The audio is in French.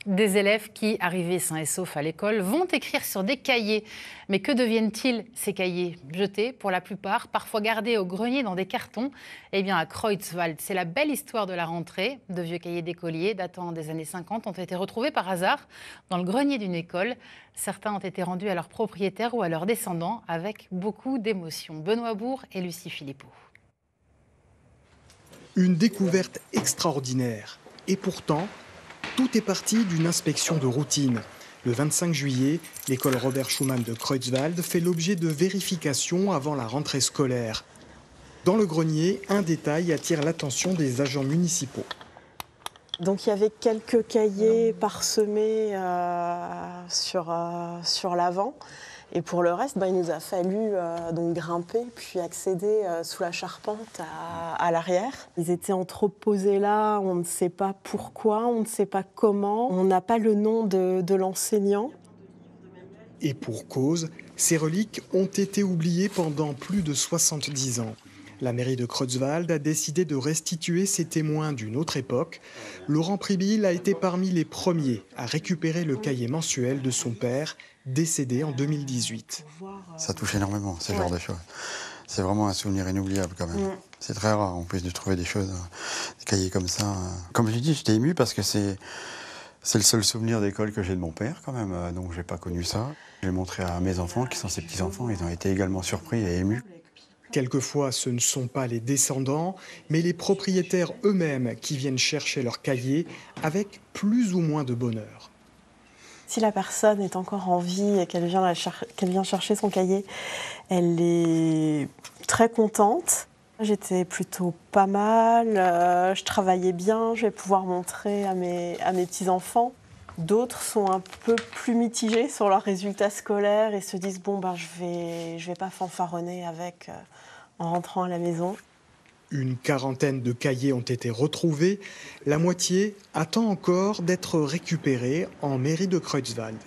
Des élèves qui, arrivés sains et saufs à l'école, vont écrire sur des cahiers. Mais que deviennent-ils, ces cahiers? Jetés pour la plupart, parfois gardés au grenier dans des cartons. Eh bien, à Kreutzwald, c'est la belle histoire de la rentrée. De vieux cahiers d'écoliers datant des années 50 ont été retrouvés par hasard dans le grenier d'une école. Certains ont été rendus à leurs propriétaires ou à leurs descendants avec beaucoup d'émotion. Benoît Bourg et Lucie Philippot. Une découverte extraordinaire. Et pourtant, tout est parti d'une inspection de routine. Le 25 juillet, l'école Robert Schumann de Kreutzwald fait l'objet de vérifications avant la rentrée scolaire. Dans le grenier, un détail attire l'attention des agents municipaux. Donc il y avait quelques cahiers parsemés sur l'avant. Et pour le reste, il nous a fallu donc grimper puis accéder sous la charpente à l'arrière. Ils étaient entreposés là, on ne sait pas pourquoi, on ne sait pas comment. On n'a pas le nom de l'enseignant. Et pour cause, ces reliques ont été oubliées pendant plus de 70 ans. La mairie de Kreutzwald a décidé de restituer ces témoins d'une autre époque. Laurent Pribil a été parmi les premiers à récupérer le cahier mensuel de son père, décédé en 2018. Ça touche énormément, ce genre de choses. C'est vraiment un souvenir inoubliable quand même. C'est très rare en plus de trouver des choses, des cahiers comme ça. Comme je dis, j'étais ému parce que c'est le seul souvenir d'école que j'ai de mon père quand même, donc j'ai pas connu ça. J'ai montré à mes enfants, qui sont ses petits-enfants, ils ont été également surpris et émus. Quelquefois, ce ne sont pas les descendants, mais les propriétaires eux-mêmes qui viennent chercher leurs cahiers avec plus ou moins de bonheur. Si la personne est encore en vie et qu'elle vient chercher son cahier, elle est très contente. J'étais plutôt pas mal, je travaillais bien, je vais pouvoir montrer à mes petits-enfants. D'autres sont un peu plus mitigés sur leurs résultats scolaires et se disent je vais pas fanfaronner avec en rentrant à la maison. Une quarantaine de cahiers ont été retrouvés. La moitié attend encore d'être récupérée en mairie de Kreutzwald.